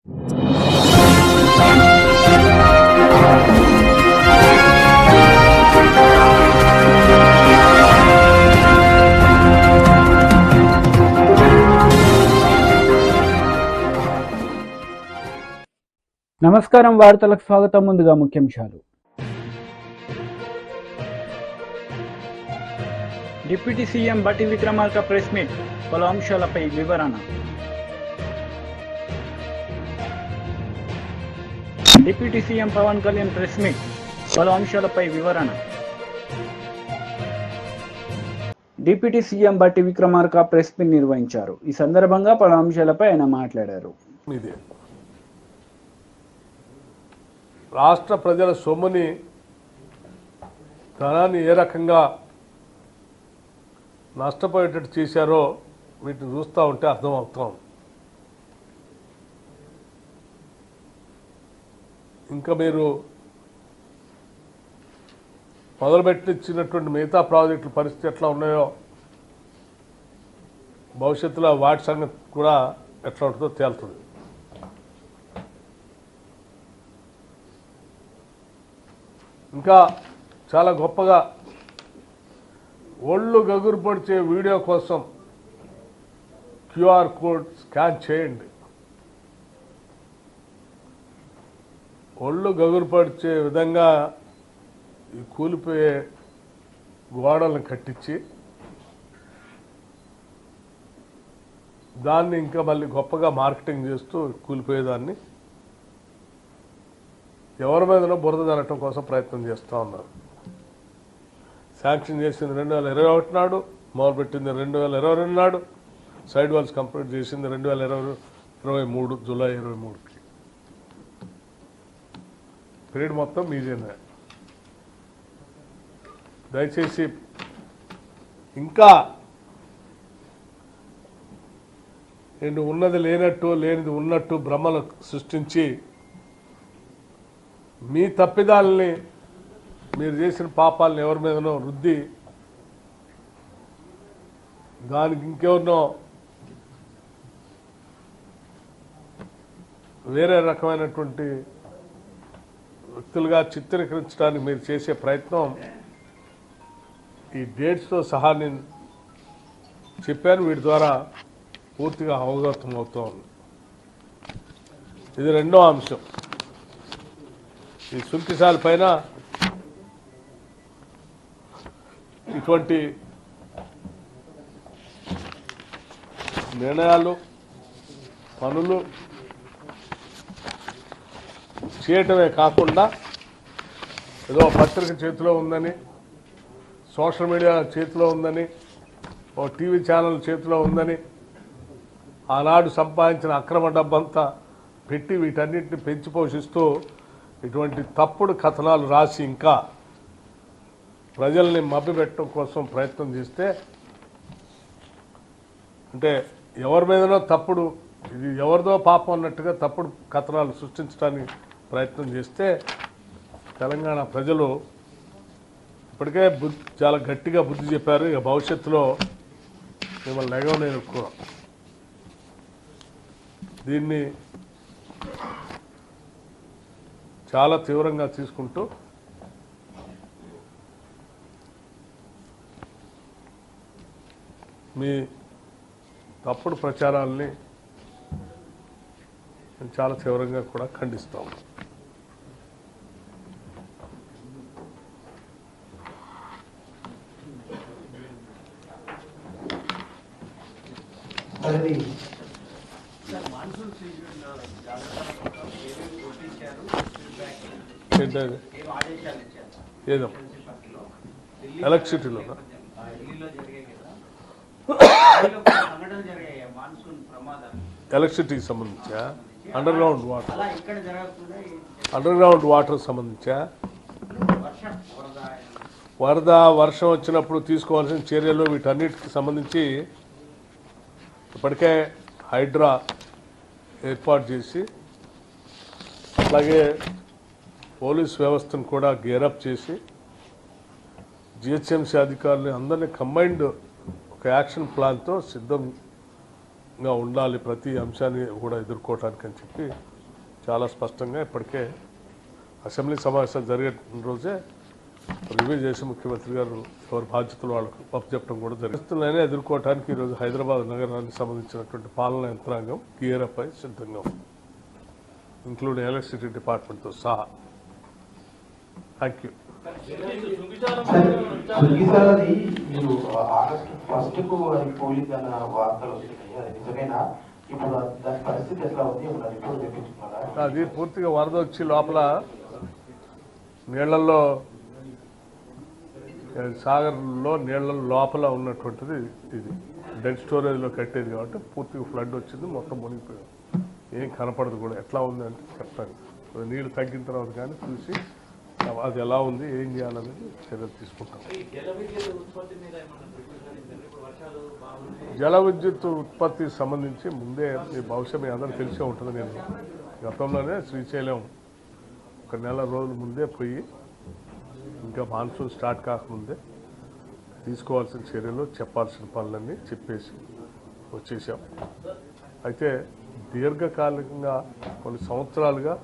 నమస్కారం, వార్తలకు స్వాగతం. ముందుగా ముఖ్యాంశాలు. డిప్యూటీ సీఎం బట్టి విక్రమార్క ప్రెస్ మీట్, పలు అంశాలపై వివరణ. Deputy CM Pawan Kalyan press meet, పలు అంశాలపై వివరణ. డిప్యూటీ సీఎం బట్టి విక్రమార్క ప్రెస్ మీట్ నిర్వహించారు. ఈ సందర్భంగా పలు అంశాలపై ఆయన మాట్లాడారు. రాష్ట్ర ప్రజల సొమ్ముని, ధనాన్ని ఏ రకంగా నష్టపోయేటట్టు చేశారో వీటిని చూస్తూ ఉంటే అర్థమవుతాం. ఇంకా మీరు మొదలుపెట్టించినటువంటి మిగతా ప్రాజెక్టుల పరిస్థితి ఎట్లా ఉన్నాయో, భవిష్యత్తులో వాటి సంగతి కూడా ఎట్లా ఉంటుందో తేలుతుంది. ఇంకా చాలా గొప్పగా ఒళ్ళు గగురు పొడిచే వీడియో కోసం క్యూఆర్ కోడ్ స్కాన్ చేయండి. ఒళ్ళు గగురు పొడిచే విధంగా ఈ కూలిపోయే గోడలను కట్టించి దాన్ని ఇంకా మళ్ళీ గొప్పగా మార్కెటింగ్ చేస్తూ కూలిపోయేదాన్ని ఎవరి మీదనో బురద జరగటం కోసం ప్రయత్నం చేస్తూ ఉన్నారు. శాంక్షన్ చేసింది 2021 నాడు, మొదలుపెట్టింది 2022 నాడు, సైడ్ వాల్స్ కంప్లీట్ చేసింది 2023 జూలై 23కి. పీరియడ్ మొత్తం మీదేనే. దయచేసి ఇంకా నేను ఉన్నది లేనట్టు, లేనిది ఉన్నట్టు భ్రమలు సృష్టించి మీ తప్పిదాలని, మీరు చేసిన పాపాలను ఎవరి మీదనో రుద్ది దానికి ఇంకెవరినో వేరే రకమైనటువంటి వ్యక్తులుగా చిత్రీకరించడానికి మీరు చేసే ప్రయత్నం ఈ డేట్స్తో సహా నేను చెప్పాను. వీటి ద్వారా పూర్తిగా అవగతం అవుతూ ఉంది. ఇది రెండో అంశం. ఈ సుంకిసాల పైన ఇటువంటి నిర్ణయాలు, పనులు చేయటమే కాకుండా ఏదో పత్రిక చేతిలో ఉందని, సోషల్ మీడియా చేతిలో ఉందని, ఓ టీవీ ఛానల్ చేతిలో ఉందని ఆనాడు సంపాదించిన అక్రమ డబ్బంతా పెట్టి వీటన్నిటిని పెంచి పోషిస్తూ ఇటువంటి తప్పుడు కథనాలు రాసి ఇంకా ప్రజల్ని మభ్యపెట్టడం కోసం ప్రయత్నం చేస్తే, అంటే ఎవరి మీదనో తప్పుడు, ఇది ఎవరిదో పాపం అన్నట్టుగా తప్పుడు కథనాలు సృష్టించడానికి ప్రయత్నం చేస్తే తెలంగాణ ప్రజలు ఇప్పటికే చాలా గట్టిగా బుద్ధి చెప్పారు. ఇక భవిష్యత్తులో మిమ్మల్ని నెగవలేరు ఎక్కువ. దీన్ని చాలా తీవ్రంగా తీసుకుంటూ మీ తప్పుడు ప్రచారాలని చాలా తీవ్రంగా కూడా ఖండిస్తాం. ఏదో ఎలక్ట్రిసిటీలో ఎలక్ట్రిసిటీకి సంబంధించా, అండర్ గ్రౌండ్ వాటర్ సంబంధించా, వర్షం వచ్చినప్పుడు తీసుకోవాల్సిన చర్యలు వీటన్నిటికి సంబంధించి ఇప్పటికే హైడ్రా ఏర్పాటు చేసి, అలాగే పోలీస్ వ్యవస్థను కూడా గేరప్ చేసి జిహెచ్ఎంసీ అధికారులు అందరినీ కంబైన్డ్ ఒక యాక్షన్ ప్లాన్తో సిద్ధం గా ఉండాలి ప్రతి అంశాన్ని కూడా ఎదుర్కోవటానికి అని చెప్పి చాలా స్పష్టంగా ఇప్పటికే అసెంబ్లీ సమావేశాలు జరిగే రోజే రివ్యూ చేసి ముఖ్యమంత్రి గారు ఎవరి బాధ్యతలు వాళ్ళకు అప్పచెప్పడం కూడా జరిగిస్తున్నాయని ఎదుర్కోవడానికి ఈరోజు హైదరాబాద్ నగరానికి సంబంధించినటువంటి పాలనా యంత్రాంగం గీరప్ అయి సిద్ధంగా ఉంది, ఇంక్లూడింగ్ ఎలక్ట్రిసిటీ డిపార్ట్మెంట్తో సహా. Thank you. సుగ్గిసాలది మీరు ఆగస్టు 1కు అది పోలింగ్ అన్న వార్తలు వస్తున్నాయి, అది నిజమేనా? ఇప్పుడు దాని పరిస్థితి ఎట్లా ఉంది? ఇప్పుడు రిపోర్ట్ తెప్పించుకున్నారా? అది పూర్తిగా వరద వచ్చి లోపల నీళ్లలో సాగర్లో నీళ్ల లోపల ఉన్నటువంటిది ఇది డెడ్ స్టోరేజ్లో కట్టేది కాబట్టి పూర్తిగా ఫ్లడ్ వచ్చింది, మొత్తం మునిగిపోయాం. ఏం కనపడదు కూడా. ఎట్లా ఉంది అంటే చెప్తాను, నీళ్ళు తగ్గిన తర్వాత కానీ చూసి అది ఎలా ఉంది ఏం చేయాలనేది చర్యలు తీసుకుంటాం. జల విద్యుత్ ఉత్పత్తికి సంబంధించి ముందే బహుశా మీ అందరూ తెలిసే ఉంటుంది. నేను గతంలోనే శ్రీశైలం ఒక నెల రోజుల ముందే పోయి ఇంకా మాన్సూన్ స్టార్ట్ కాకముందే తీసుకోవాల్సిన చర్యలు చెప్పాల్సిన పనులన్నీ చెప్పేసి వచ్చేసాం. అయితే దీర్ఘకాలికంగా కొన్ని సంవత్సరాలుగా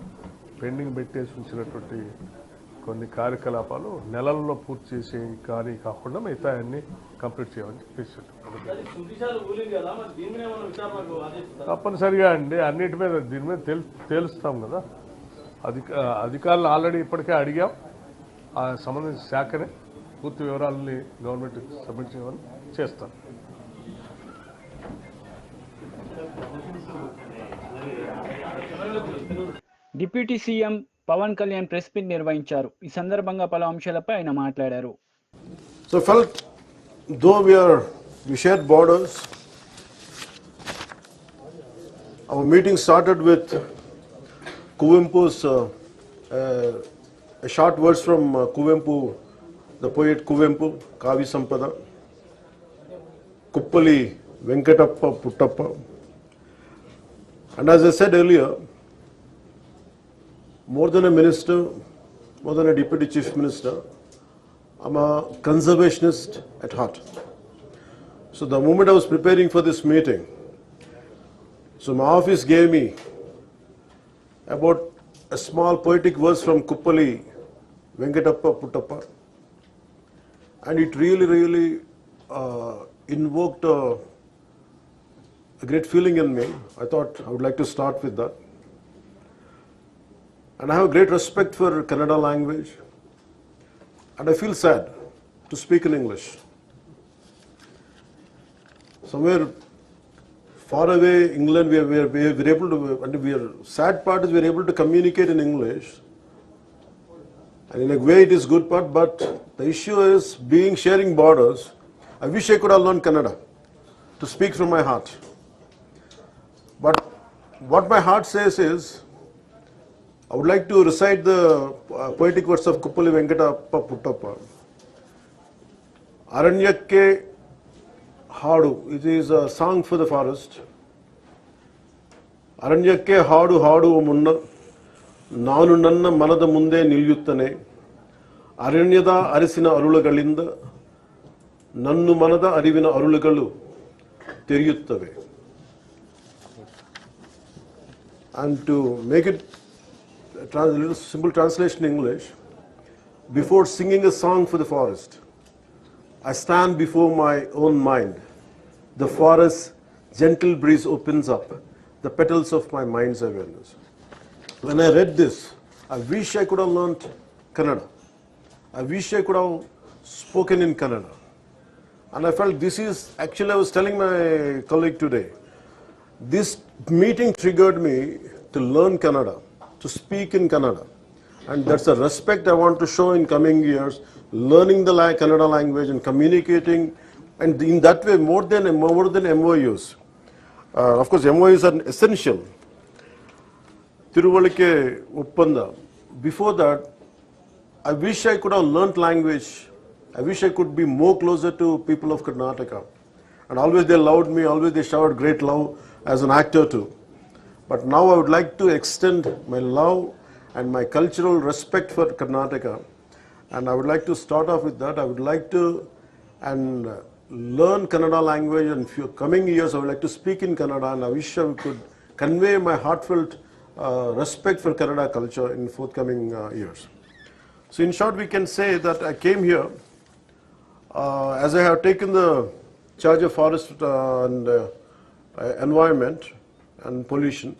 పెండింగ్ పెట్టేసి ఉంచినటువంటి కొన్ని కార్యకలాపాలు నెలల్లో పూర్తి చేసే కానీ కాకుండా మిగతా అన్ని కంప్లీట్ చేయమని చెప్పేసి తప్పనిసరిగా అండి అన్నిటి మీద దీని మీద తేలుస్తాం కదా. అధికారులు ఆల్రెడీ ఇప్పటికే అడిగాం, ఆ సంబంధించిన శాఖనే పూర్తి వివరాలని గవర్నమెంట్ సబ్మిట్ చేయమని చేస్తాం. Deputy CM Pawan Kalyan press meet నిర్వహించారు. ఈ సందర్భంగా పలు అంశాలపై ఆయన మాట్లాడారు. So felt though we shared borders, our meeting started with Kuvempu's a short words from Kuvempu, the poet Kuvempu, Kavi Sampada, Kuppali Venkatappa Puttappa. And as I said earlier, more than a minister, more than a deputy chief minister, I'm a conservationist at heart. So the moment I was preparing for this meeting, so my office gave me about a small poetic verse from Kuppali Venkatappa Puttappa, and it really invoked a great feeling in me. I thought I would like to start with that. And I have great respect for Kannada language, and I feel sad to speak in English. Somewhere far away, England, we are able to, and sad part is we are able to communicate in English. And in a way it is good part, but the issue is sharing borders. I wish I could have learned Kannada to speak from my heart. But what my heart says is, I would like to recite the poetic words of Kuppali Venkatappa Puttappa. Aranyakke Hadu, it is a song for the forest. Aranyakke Hadu Hadu Munna, Nanu Nanna Manada Munde Nilyuttane, Aranyada Arisina Arulagalinda, Nannu Manada Arivina Arulagalu, Teriyuttave. And to make it a little simple translation in English, before singing a song for the forest, I stand before my own mind. The forest's gentle breeze opens up the petals of my mind's awareness. When I read this, I wish I could have learnt Kannada. I wish I could have spoken in Kannada. And I felt this is, actually I was telling my colleague today, this meeting triggered me to learn Kannada, to speak in Kannada. And that's a respect I want to show in coming years, learning the Kannada language and communicating, and in that way more than MOUs. Of course, MOUs are essential. Tiruvalike Uppanda. Before that, I wish I could have learnt language. I wish I could be more closer to people of Karnataka. And always they loved me, always they showered great love as an actor too. But now I would like to extend my love and my cultural respect for Karnataka. And I would like to start off with that. I would like to, and learn Kannada language, and few coming years I would like to speak in Kannada, and I wish I could convey my heartfelt respect for Kannada culture in forthcoming years. So in short, we can say that I came here as I have taken the charge of forest and environment and pollution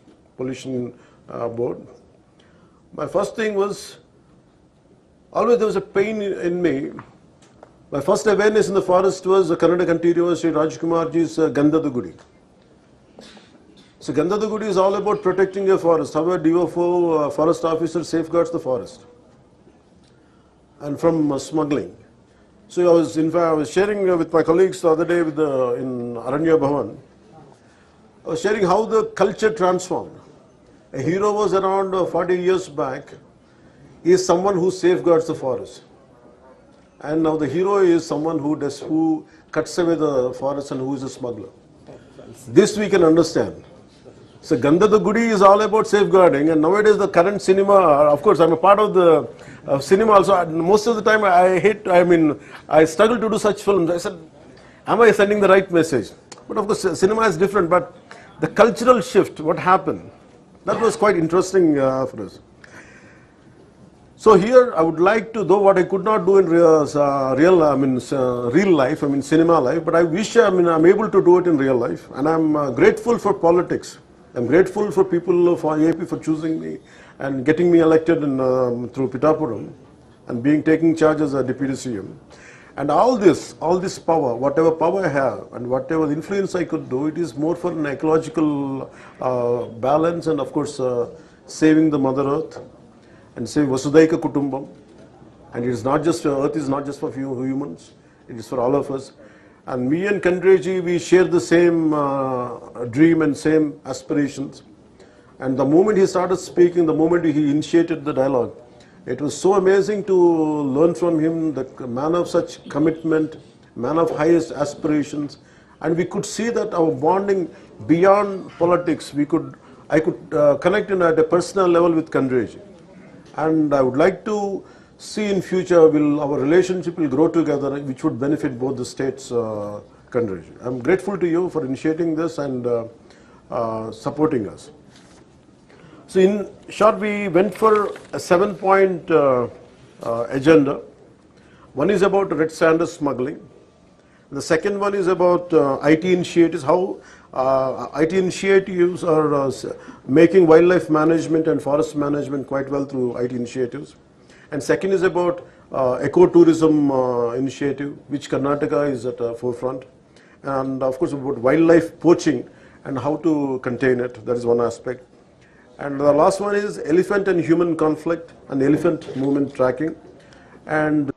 board. My first thing was, always there was a pain in me. My first awareness in the forest was the Kannada continuer Sri Rajkumarji's Gandhada Gudi. So Gandhada Gudi is all about protecting your forest, how a DFO forest officer safeguards the forest and from smuggling. So I was sharing with my colleagues the other day in Aranya Bhavan. I was sharing how the culture transformed. A hero was around 40 years back. He is someone who safeguards the forest. And now the hero is someone who cuts away the forest and who is a smuggler. This we can understand. So Gandhada Gudi is all about safeguarding, and nowadays the current cinema, of course I'm a part of the cinema also, most of the time I struggle to do such films. I said, am I sending the right message? But of course cinema is different, but the cultural shift, what happened, that was quite interesting for us. So here I would like to, though what I could not do in real life, cinema life, but I wish I'm able to do it in real life, and I'm grateful for politics. I'm grateful for people of AP for choosing me and getting me elected through Pittapuram and taking charge as a deputy CM. And all this power, whatever power I have and whatever influence I could do, it is more for an ecological balance and of course saving the Mother Earth and saving Vasudaika Kutumbam. And it is not just, Earth is not just for few humans, it is for all of us. And me and Kandreji, we share the same dream and same aspirations. And the moment he started speaking, the moment he initiated the dialogue, it was so amazing to learn from him, the man of such commitment, man of highest aspirations. And we could see that our bonding beyond politics, I could connect at a personal level with Kandreji. And I would like to see in future our relationship will grow together, which would benefit both the states. Kandreji, I'm grateful to you for initiating this and supporting us. So in short, we went for a 7-point agenda. One is about red sanders smuggling. The second one is about IT initiatives, how IT initiatives are making wildlife management and forest management quite well through IT initiatives. And second is about ecotourism initiative, which Karnataka is at the forefront. And of course about wildlife poaching and how to contain it, that is one aspect. And the last one is elephant and human conflict and elephant movement tracking. And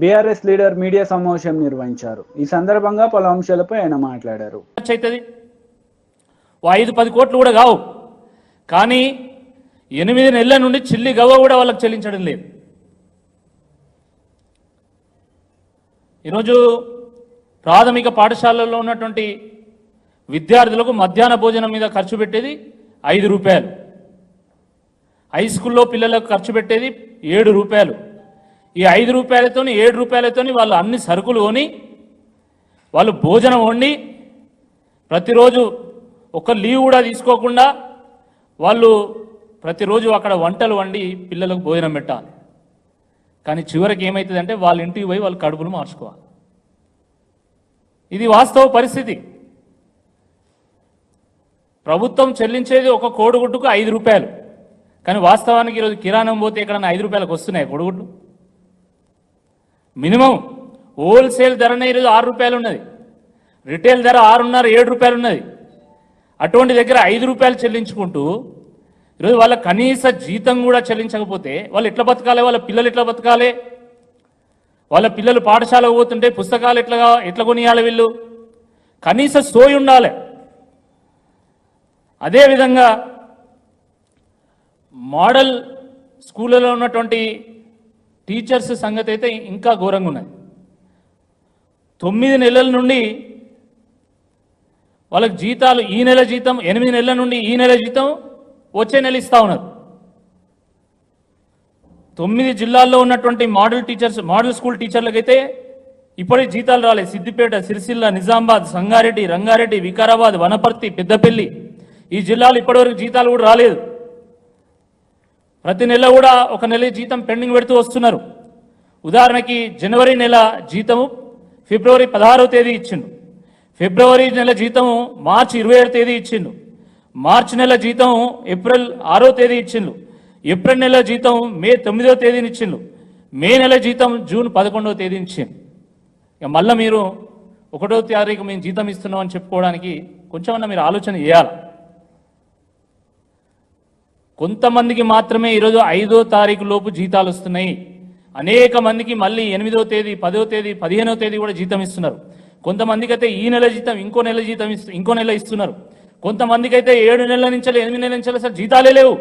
BRS leader media సమావేశం నిర్వహించారు. ఈ సందర్భంగా పలు అంశాలపై ఆయన మాట్లాడారు. 5-10 కోట్లు కూడా కావు, కానీ 8 నెలల నుండి చిల్లి గవ్వ కూడా వాళ్ళకి చెల్లించడం లేదు. ఈరోజు ప్రాథమిక పాఠశాలల్లో ఉన్నటువంటి విద్యార్థులకు మధ్యాహ్న భోజనం మీద ఖర్చు పెట్టేది 5 రూపాయలు, హై స్కూల్లో పిల్లలకు ఖర్చు పెట్టేది 7 రూపాయలు. ఈ 5 రూపాయలతోని 7 రూపాయలతోని వాళ్ళు అన్ని సరుకులు కొని వాళ్ళు భోజనం వండి ప్రతిరోజు ఒక్క లీవ్ కూడా తీసుకోకుండా వాళ్ళు ప్రతిరోజు అక్కడ వంటలు వండి పిల్లలకు భోజనం పెట్టాలి. కానీ చివరికి ఏమవుతుందంటే వాళ్ళ ఇంటికి పోయి వాళ్ళు కడుపులు మార్చుకోవాలి. ఇది వాస్తవ పరిస్థితి. ప్రభుత్వం చెల్లించేది ఒక కోడిగుడ్డుకు 5 రూపాయలు, కానీ వాస్తవానికి ఈరోజు కిరాణం పోతే ఎక్కడన్నా 5 రూపాయలకు వస్తున్నాయి కోడిగుడ్లు. మినిమం హోల్సేల్ ధరనే ఈరోజు 6 రూపాయలు ఉన్నది, రిటైల్ ధర 6.5-7 రూపాయలు ఉన్నది. అటువంటి దగ్గర 5 రూపాయలు చెల్లించుకుంటూ ఈరోజు వాళ్ళ కనీస జీతం కూడా చెల్లించకపోతే వాళ్ళు ఎట్లా బతకాలి, వాళ్ళ పిల్లలు ఎట్లా బతకాలి, వాళ్ళ పిల్లలు పాఠశాలకు పోతుంటే పుస్తకాలు ఎట్లా కొనియాలి, వీళ్ళు కనీస సోయి ఉండాలి. అదేవిధంగా మోడల్ స్కూళ్ళలో ఉన్నటువంటి టీచర్స్ సంగతి అయితే ఇంకా ఘోరంగా ఉన్నది. 9 నెలల నుండి వాళ్ళకి జీతాలు, ఈ నెల జీతం 8 నెలల నుండి ఈ నెల జీతం వచ్చే నెల ఇస్తా ఉన్నారు. 9 జిల్లాల్లో ఉన్నటువంటి మోడల్ స్కూల్ టీచర్లకైతే ఇప్పటికి జీతాలు రాలేదు. సిద్దిపేట, సిరిసిల్ల, నిజామాబాద్, సంగారెడ్డి, రంగారెడ్డి, వికారాబాద్, వనపర్తి, పెద్దపల్లి ఈ జిల్లాలు ఇప్పటివరకు జీతాలు కూడా రాలేదు. ప్రతి నెల కూడా ఒక నెల జీతం పెండింగ్ పెడుతూ వస్తున్నారు. ఉదాహరణకి జనవరి నెల జీతము ఫిబ్రవరి 16వ తేదీ ఇచ్చిండు, ఫిబ్రవరి నెల జీతము మార్చి 27వ తేదీ ఇచ్చిండు, మార్చి నెల జీతం ఏప్రిల్ 6వ తేదీ ఇచ్చిండు, ఏప్రిల్ నెల జీతం మే 9వ తేదీని ఇచ్చిండు, మే నెల జీతం జూన్ 11వ తేదీని ఇచ్చిండు. ఇక మళ్ళీ మీరు 1వ తారీఖు మేము జీతం ఇస్తున్నాం అని చెప్పుకోవడానికి కొంచెమన్నా మీరు ఆలోచన చేయాలి. కొంతమందికి మాత్రమే ఈరోజు 5వ తారీఖు లోపు జీతాలు వస్తున్నాయి. అనేక మందికి మళ్ళీ 8వ తేదీ, 10వ తేదీ, 15వ తేదీ కూడా జీతం ఇస్తున్నారు. కొంతమందికి అయితే ఈ నెల జీతం ఇంకో నెల ఇస్తున్నారు. కొంతమందికి అయితే 7 నెలల నుంచి 8 నెలల నుంచి అసలు జీతాలే లేవు.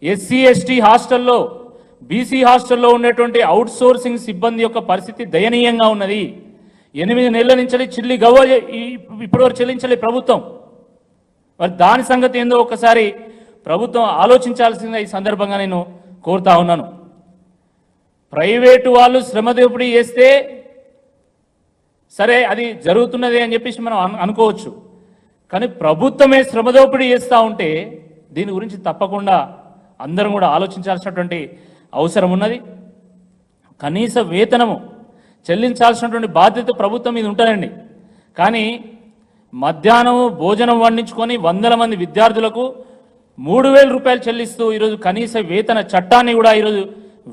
ఎస్సీ ఎస్టీ హాస్టల్లో, బీసీ హాస్టల్లో ఉన్నటువంటి అవుట్ సోర్సింగ్ సిబ్బంది యొక్క పరిస్థితి దయనీయంగా ఉన్నది. 8 నెలల నుంచి చిల్లి గవ్వ ఇప్పటివరకు చెల్లించలే ప్రభుత్వం. మరి దాని సంగతి ఏందో ఒకసారి ప్రభుత్వం ఆలోచించాల్సిందిగా ఈ సందర్భంగా నేను కోరుతా ఉన్నాను. ప్రైవేటు వాళ్ళు శ్రమ దోపిడీ చేస్తే సరే అది జరుగుతున్నది అని చెప్పేసి మనం అనుకోవచ్చు. కానీ ప్రభుత్వమే శ్రమ దోపిడీ చేస్తూ ఉంటే దీని గురించి తప్పకుండా అందరం కూడా ఆలోచించాల్సినటువంటి అవసరం ఉన్నది. కనీస వేతనము చెల్లించాల్సినటువంటి బాధ్యత ప్రభుత్వం మీద ఉంటుందండి. కానీ మధ్యాహ్నం భోజనం వండించుకొని 100 మంది విద్యార్థులకు 3,000 రూపాయలు చెల్లిస్తూ ఈరోజు కనీస వేతన చట్టాన్ని కూడా ఈరోజు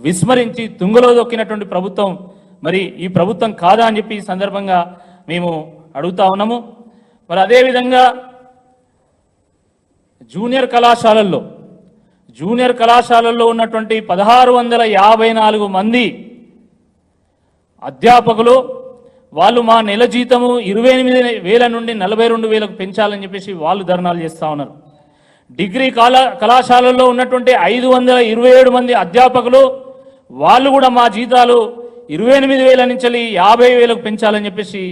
విస్మరించి తుంగలో దొక్కినటువంటి ప్రభుత్వం మరి ఈ ప్రభుత్వం కాదా అని చెప్పి ఈ సందర్భంగా మేము అడుగుతా ఉన్నాము. మరి అదేవిధంగా జూనియర్ కళాశాలల్లో ఉన్నటువంటి 1654 మంది అధ్యాపకులు వాళ్ళు మా నెల జీతము 28,000 నుండి 42,000కు పెంచాలని చెప్పేసి వాళ్ళు ధర్నాలు చేస్తూ ఉన్నారు. డిగ్రీ కళాశాలల్లో ఉన్నటువంటి 527 మంది అధ్యాపకులు వాళ్ళు కూడా మా జీతాలు 28,000 నుంచి 50,000కు పెంచాలని చెప్పేసి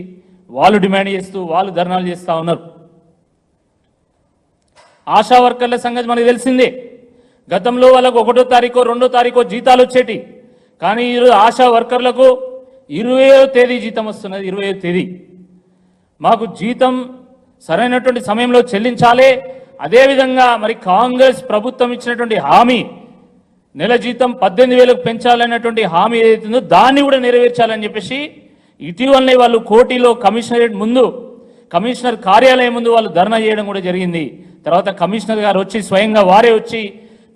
వాళ్ళు డిమాండ్ చేస్తూ వాళ్ళు ధర్నాలు చేస్తూ ఉన్నారు. ఆశా వర్కర్ల సంగతి మనకు తెలిసిందే. గతంలో వాళ్ళకు 1వ తారీఖు 2వ తారీఖు జీతాలు వచ్చేటి. కానీ ఈరోజు ఆశా వర్కర్లకు 20వ తేదీ జీతం వస్తున్నది. 20వ తేదీ మాకు జీతం సరైనటువంటి సమయంలో చెల్లించాలి. అదేవిధంగా మరి కాంగ్రెస్ ప్రభుత్వం ఇచ్చినటువంటి హామీ నెల జీతం 18,000కు పెంచాలనేటువంటి హామీ ఏదైతుందో దాన్ని కూడా నెరవేర్చాలని చెప్పేసి ఇటీవలనే వాళ్ళు కోటిలో కమిషనర్ కార్యాలయం ముందు వాళ్ళు ధర్నా చేయడం కూడా జరిగింది. తర్వాత కమిషనర్ గారు వచ్చి స్వయంగా వారే వచ్చి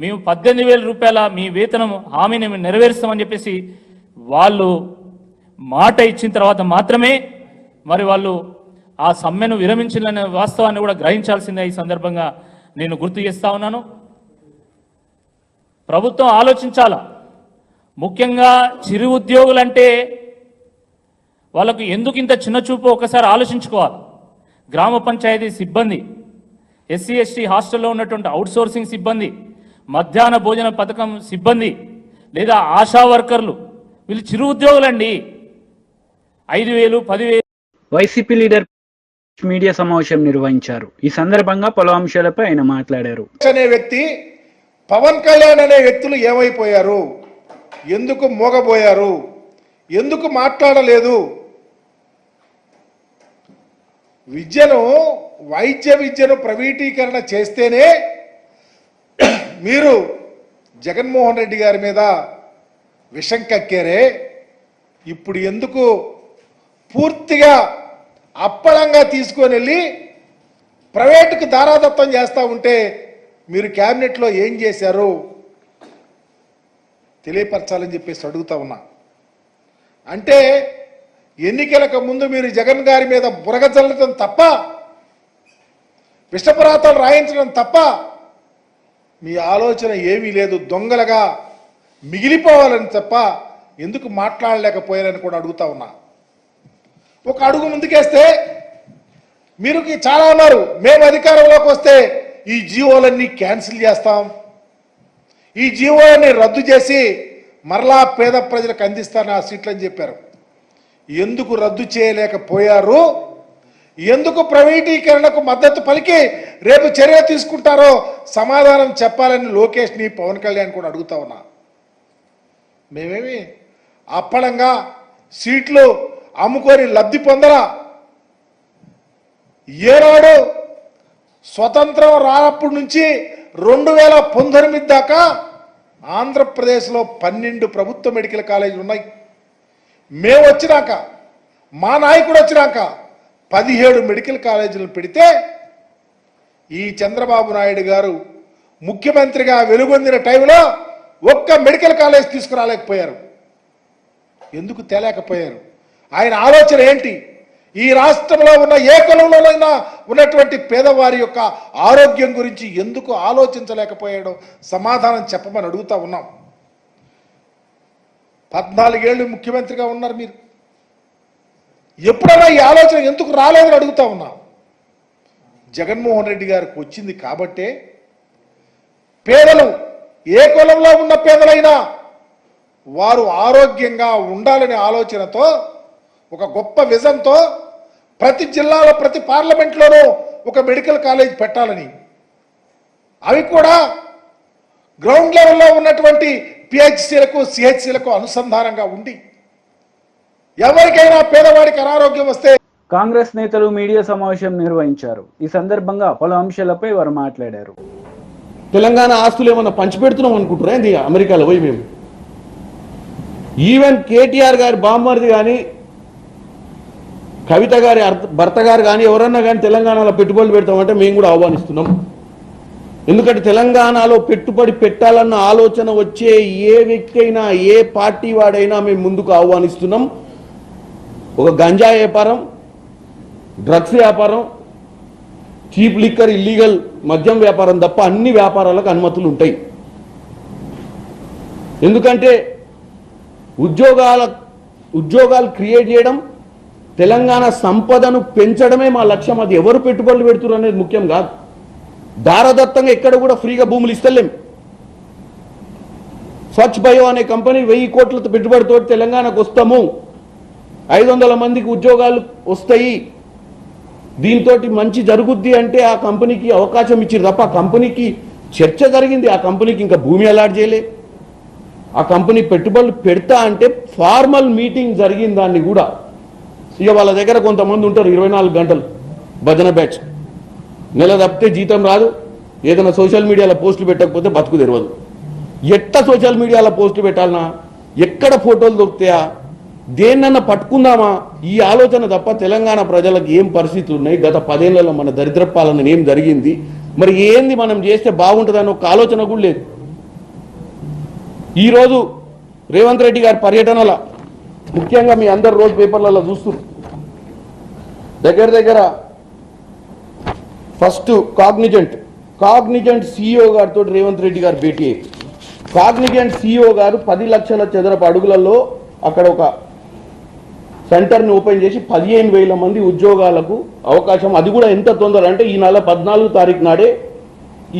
మేము 18,000 రూపాయల మీ వేతనం హామీని మేము నెరవేరుస్తామని చెప్పేసి వాళ్ళు మాట ఇచ్చిన తర్వాత మాత్రమే మరి వాళ్ళు ఆ సమ్మెను విరమించాలనే వాస్తవాన్ని కూడా గ్రహించాల్సిందే ఈ సందర్భంగా నేను గుర్తు చేస్తా ఉన్నాను. ప్రభుత్వం ఆలోచించాలా. ముఖ్యంగా చిరు ఉద్యోగులంటే వాళ్ళకు ఎందుకు ఇంత చిన్న చూపు ఒకసారి ఆలోచించుకోవాలి. గ్రామ పంచాయతీ సిబ్బంది, ఎస్సీ ఎస్టీ హాస్టల్లో ఉన్నటువంటి అవుట్ సోర్సింగ్ సిబ్బంది, మధ్యాహ్న భోజన పథకం సిబ్బంది లేదా ఆశా వర్కర్లు వీళ్ళు చిరు ఉద్యోగులండి. 5,000, 10,000. వైసీపీ లీడర్ మీడియా సమావేశం నిర్వహించారు. ఈ సందర్భంగా పలు అంశాలపై ఆయన మాట్లాడారు. అనే వ్యక్తి, పవన్ కళ్యాణ్ అనే వ్యక్తులు ఏమైపోయారు, ఎందుకు మోగబోయారు, ఎందుకు మాట్లాడలేదు? వైద్య విద్యను ప్రైవేటీకరణ చేస్తేనే మీరు జగన్మోహన్ రెడ్డి గారి మీద విషం కక్కారే, ఇప్పుడు ఎందుకు పూర్తిగా అప్పళంగా తీసుకొని వెళ్ళి ప్రైవేటుకు దారాదత్తం చేస్తూ ఉంటే మీరు క్యాబినెట్లో ఏం చేశారు తెలియపరచాలని చెప్పేసి అడుగుతా ఉన్నా. అంటే ఎన్నికలకు ముందు మీరు జగన్ గారి మీద బురగ చల్లటం తప్ప, విషపరాతాలు రాయించడం తప్ప మీ ఆలోచన ఏమీ లేదు. దొంగలుగా మిగిలిపోవాలని తప్ప ఎందుకు మాట్లాడలేకపోయారని కూడా అడుగుతా ఉన్నా. ఒక అడుగు ముందుకేస్తే మీరు చాలా అన్నారు, మేము అధికారంలోకి వస్తే ఈ జీవోలన్నీ క్యాన్సిల్ చేస్తాం, ఈ జీవోలన్నీ రద్దు చేసి మరలా పేద ప్రజలకు అందిస్తాను ఆ సీట్లని చెప్పారు. ఎందుకు రద్దు చేయలేకపోయారు? ఎందుకు ప్రైవేటీకరణకు మద్దతు పలికి రేపు చర్య తీసుకుంటారో సమాధానం చెప్పాలని లోకేష్ని, పవన్ కళ్యాణ్ కూడా అడుగుతా ఉన్నా. మేమేమి అప్పడంగా సీట్లు అమ్ముకొని లబ్ధి పొందరా. ఏనాడు స్వతంత్రం రానప్పటి నుంచి 2019 దాకా ఆంధ్రప్రదేశ్లో 12 ప్రభుత్వ మెడికల్ కాలేజీలు ఉన్నాయి. మేము వచ్చినాక, మా నాయకుడు వచ్చినాక 17 మెడికల్ కాలేజీలు పెడితే ఈ చంద్రబాబు నాయుడు గారు ముఖ్యమంత్రిగా వెలుగొందిన టైంలో ఒక్క మెడికల్ కాలేజ్ తీసుకురాలేకపోయారు. ఎందుకు తేలేకపోయారు? ఆయన ఆలోచన ఏంటి? ఈ రాష్ట్రంలో ఉన్న ఏ కులంలోనైనా ఉన్నటువంటి పేదవారి యొక్క ఆరోగ్యం గురించి ఎందుకు ఆలోచించలేకపోయాడో సమాధానం చెప్పమని అడుగుతా ఉన్నాం. 14 ఏళ్ళు ముఖ్యమంత్రిగా ఉన్నారు మీరు, ఎప్పుడైనా ఈ ఆలోచన ఎందుకు రాలేదని అడుగుతా ఉన్నాం. జగన్మోహన్ రెడ్డి గారికి వచ్చింది కాబట్టే పేదలు, ఏ కులంలో ఉన్న పేదలైనా వారు ఆరోగ్యంగా ఉండాలనే ఆలోచనతో, ఒక గొప్ప విజన్తో ప్రతి జిల్లాలో, ప్రతి పార్లమెంట్లోనూ ఒక మెడికల్ కాలేజ్ పెట్టాలని, అవి కూడా గ్రౌండ్ లెవెల్లో ఉన్నటువంటి పిహెచ్సిలకు, సిహెచ్సిలకు అనుసంధానంగా ఉండి ఎవరికైనా పేదవాడికి అనారోగ్యం వస్తే. కాంగ్రెస్ నేతలు మీడియా సమావేశం నిర్వహించారు. ఈ సందర్భంగా పలు అంశాలపై వారు మాట్లాడారు. తెలంగాణ ఆస్తులు ఏమన్నా పంచిపెడుతున్నాం అనుకుంటారా ఏంది అమెరికాలో పోయి మేము? ఈవెన్ కేటీఆర్ గారి బామ్మర్ది కానీ, కవిత గారి భర్త గారు కానీ ఎవరన్నా కానీ తెలంగాణలో పెట్టుబడులు పెడతామంటే మేము కూడా ఆహ్వానిస్తున్నాం. ఎందుకంటే తెలంగాణలో పెట్టుబడి పెట్టాలన్న ఆలోచన వచ్చే ఏ వ్యక్తి అయినా, ఏ పార్టీ వాడైనా మేము ముందుకు ఆహ్వానిస్తున్నాం. ఒక గంజా వ్యాపారం, డ్రగ్స్ వ్యాపారం, చీప్ లిక్కర్, ఇల్లీగల్ మద్యం వ్యాపారం తప్ప అన్ని వ్యాపారాలకు అనుమతులు ఉంటాయి. ఎందుకంటే ఉద్యోగాలు క్రియేట్ చేయడం, తెలంగాణ సంపదను పెంచడమే మా లక్ష్యం. అది ఎవరు పెట్టుబడులు పెడుతున్నారు అనేది ముఖ్యం కాదు. దారదత్తంగా ఎక్కడ కూడా ఫ్రీగా భూములు ఇస్తలేం. స్వచ్ఛ బయో అనే కంపెనీ 1000 కోట్లతో పెట్టుబడితో తెలంగాణకు వస్తాము, 500 మందికి ఉద్యోగాలు వస్తాయి, దీంతో మంచి జరుగుద్ది అంటే ఆ కంపెనీకి అవకాశం ఇచ్చారు తప్ప ఆ కంపెనీకి చర్చ జరిగింది. ఆ కంపెనీకి ఇంకా భూమి అలాట్ చేయలే. ఆ కంపెనీ పెట్టుబడులు పెడతా అంటే ఫార్మల్ మీటింగ్ జరిగిన దాన్ని కూడా ఇక వాళ్ళ దగ్గర కొంతమంది ఉంటారు 24 గంటలు భజన బ్యాచ్, నెల తప్పితే జీతం రాదు, ఏదైనా సోషల్ మీడియాలో పోస్టులు పెట్టకపోతే బతుకు తెరవదు. ఎట్లా సోషల్ మీడియాలో పోస్టులు పెట్టాలన్నా, ఎక్కడ ఫోటోలు దొరుకుతాయా, దేన్నన్నా పట్టుకుందామా, ఈ ఆలోచన తప్ప తెలంగాణ ప్రజలకు ఏం పరిస్థితులు ఉన్నాయి, గత 10 ఏళ్లలో మన దరిద్ర పాలన ఏం జరిగింది, మరి ఏంది మనం చేస్తే బాగుంటుందని ఒక ఆలోచన కూడా లేదు. ఈరోజు రేవంత్ రెడ్డి గారి పర్యటనల ముఖ్యంగా మీ అందరు రోజు పేపర్లలో చూస్తున్నారు, దగ్గర ఫస్ట్ కాగ్నిజెంట్ సిఇఓ గారితో రేవంత్ రెడ్డి గారు భేటీ అయ్యి, కాగ్నిజెంట్ సిఇఓ గారు 10 లక్షల చదరపు అడుగులలో అక్కడ ఒక సెంటర్ని ఓపెన్ చేసి 15,000 మంది ఉద్యోగాలకు అవకాశం, అది కూడా ఎంత తొందర అంటే ఈ నెల 14 తారీఖు నాడే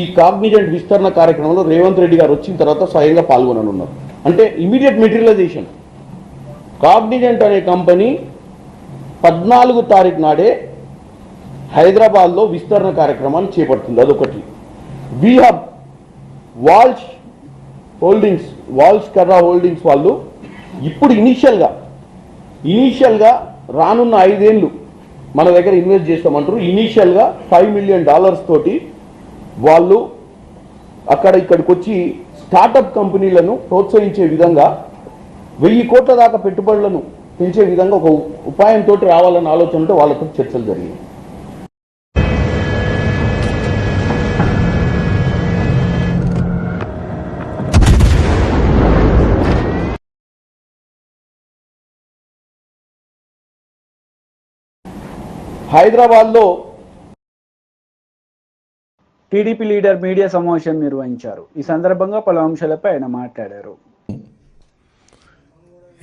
ఈ కాగ్నిజెంట్ విస్తరణ కార్యక్రమంలో రేవంత్ రెడ్డి గారు వచ్చిన తర్వాత స్వయంగా పాల్గొననున్నారు. అంటే ఇమీడియట్ మెటీరియలైజేషన్. కాగ్నిజెంట్ అనే కంపెనీ 14 తారీఖు నాడే హైదరాబాద్లో విస్తరణ కార్యక్రమాన్ని చేపడుతుంది. అదొకటి. వీహబ్ వాల్స్ కర్రా హోల్డింగ్స్ వాళ్ళు ఇప్పుడు ఇనీషియల్గా రానున్న 5 ఏళ్ళు మన దగ్గర ఇన్వెస్ట్ చేస్తామంటారు. ఇనీషియల్గా $5 మిలియన్ తోటి వాళ్ళు ఇక్కడికి వచ్చి స్టార్టప్ కంపెనీలను ప్రోత్సహించే విధంగా 1000 కోట్ల దాకా పెట్టుబడులను పెంచే విధంగా ఒక ఉపాయంతో రావాలన్న ఆలోచనతో వాళ్ళతో చర్చలు జరిగాయి. హైదరాబాద్లో టీడీపీ లీడర్ మీడియా సమావేశం నిర్వహించారు. ఈ సందర్భంగా పలు అంశాలపై ఆయన మాట్లాడారు.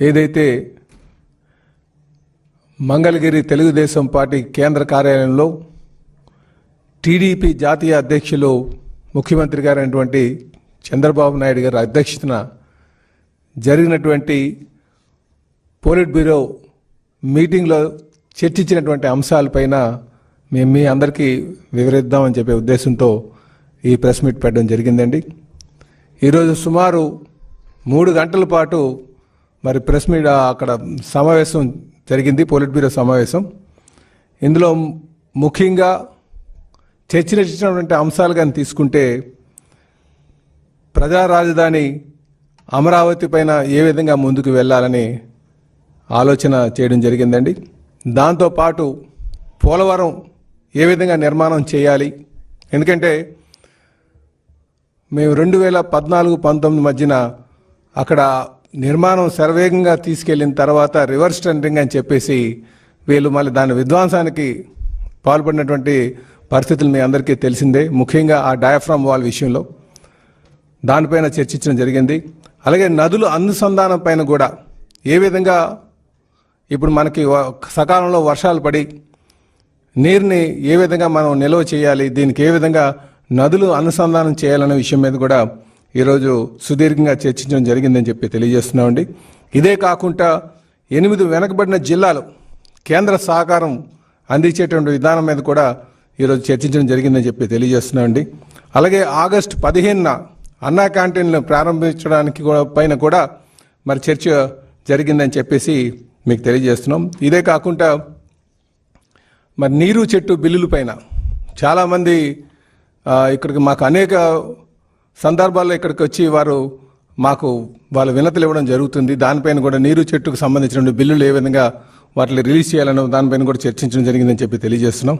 ఏదైతే మంగళగిరి తెలుగుదేశం పార్టీ కేంద్ర కార్యాలయంలో టీడీపీ జాతీయ అధ్యక్షులు ముఖ్యమంత్రి గారైనటువంటి చంద్రబాబు నాయుడు గారి అధ్యక్షతన జరిగినటువంటి పోలిట్ బ్యూరో మీటింగ్లో చర్చించినటువంటి అంశాలపైన మేము మీ అందరికీ వివరిద్దామని చెప్పే ఉద్దేశంతో ఈ ప్రెస్ మీట్ పెట్టడం జరిగిందండి. ఈరోజు సుమారు 3 గంటల పాటు మరి ప్రెస్ మీట్ అక్కడ సమావేశం జరిగింది పోలిట్ బ్యూరో సమావేశం. ఇందులో ముఖ్యంగా చర్చించినటువంటి అంశాలు కానీ తీసుకుంటే ప్రజా రాజధాని అమరావతి పైన ఏ విధంగా ముందుకు వెళ్ళాలని ఆలోచన చేయడం జరిగిందండి. దాంతోపాటు పోలవరం ఏ విధంగా నిర్మాణం చేయాలి, ఎందుకంటే మేము 2014-19 మధ్యన అక్కడ నిర్మాణం శరవేగంగా తీసుకెళ్లిన తర్వాత రివర్స్ టెండరింగ్ అని చెప్పేసి వీళ్ళు మళ్ళీ దాని విధ్వంసానికి పాల్పడినటువంటి పరిస్థితులు మీ అందరికీ తెలిసిందే. ముఖ్యంగా ఆ డయాఫ్రామ్ వాల్ విషయంలో దానిపైన చర్చించడం జరిగింది. అలాగే నదుల అనుసంధానం పైన కూడా ఏ విధంగా ఇప్పుడు మనకి సకాలంలో వర్షాలు పడి నీరుని ఏ విధంగా మనం నిల్వ చేయాలి, దీనికి ఏ విధంగా నదులు అనుసంధానం చేయాలనే విషయం మీద కూడా ఈరోజు సుదీర్ఘంగా చర్చించడం జరిగిందని చెప్పి తెలియజేస్తున్నామండి. ఇదే కాకుండా 8 వెనకబడిన జిల్లాలు కేంద్ర సహకారం అందించేటువంటి విధానం మీద కూడా ఈరోజు చర్చించడం జరిగిందని చెప్పి తెలియజేస్తున్నామండి. అలాగే ఆగస్టు 15న అన్నా క్యాంటీన్లు ప్రారంభించడానికి పైన కూడా మరి చర్చ జరిగిందని చెప్పేసి మీకు తెలియజేస్తున్నాం. ఇదే కాకుండా మరి నీరు చెట్టు బిల్లుల పైన చాలామంది ఇక్కడికి మాకు అనేక సందర్భాల్లో ఇక్కడికి వచ్చి వారు మాకు వాళ్ళ వినతులు ఇవ్వడం జరుగుతుంది. దానిపైన కూడా నీరు చెట్టుకు సంబంధించిన బిల్లులు ఏ విధంగా వాటిని రిలీజ్ చేయాలనో దానిపైన కూడా చర్చించడం జరిగిందని చెప్పి తెలియజేస్తున్నాం.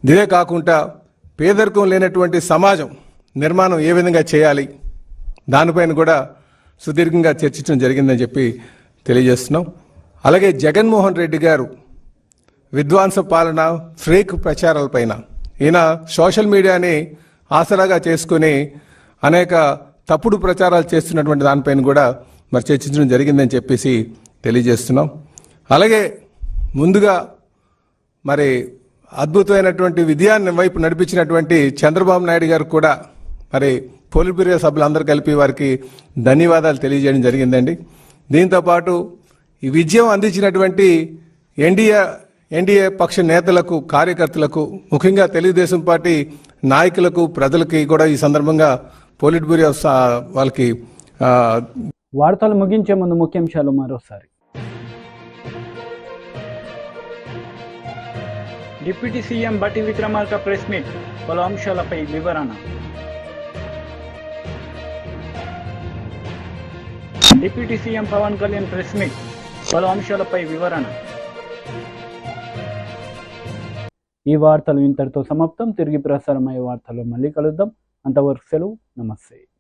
ఇదే కాకుండా పేదరికం లేనటువంటి సమాజం నిర్మాణం ఏ విధంగా చేయాలి, దానిపైన కూడా సుదీర్ఘంగా చర్చించడం జరిగిందని చెప్పి తెలియజేస్తున్నాం. అలాగే జగన్మోహన్ రెడ్డి గారు విధ్వంస పాలన, ఫేక్ ప్రచారాలపైన ఈయన సోషల్ మీడియాని ఆసరాగా చేసుకుని అనేక తప్పుడు ప్రచారాలు చేస్తున్నటువంటి దానిపైన కూడా మరి చర్చించడం జరిగిందని చెప్పేసి తెలియజేస్తున్నాం. అలాగే ముందుగా మరి అద్భుతమైనటువంటి విజయాన్ని వైపు నడిపించినటువంటి చంద్రబాబు నాయుడు గారు కూడా మరి పోలిట్ బ్యూరో సభ్యులందరూ కలిపి వారికి ధన్యవాదాలు తెలియజేయడం జరిగిందండి. దీంతోపాటు ఈ విజయం అందించినటువంటి ఎన్డీఏ పక్ష నేతలకు, కార్యకర్తలకు, ముఖ్యంగా తెలుగుదేశం పార్టీ నాయకులకు, ప్రజలకి కూడా ఈ సందర్భంగా పోలిట్ బ్యూరో వాళ్ళకి వార్తలు ముగించే ముందు ముఖ్యాంశాలు మరోసారి. డిప్యూటీ సీఎం బట్టి విక్రమార్క ప్రెస్ మీట్, పలు అంశాలపై వివరణ. Deputy CM Pawan Kalyan press meet, పలు అంశాలపై వివరణ. ఈ వార్తలు ఇంతటితో సమాప్తం. తిరిగి ప్రసారమయ్యే వార్తలు మళ్ళీ కలుద్దాం. అంతవరకు సెలవు. నమస్తే.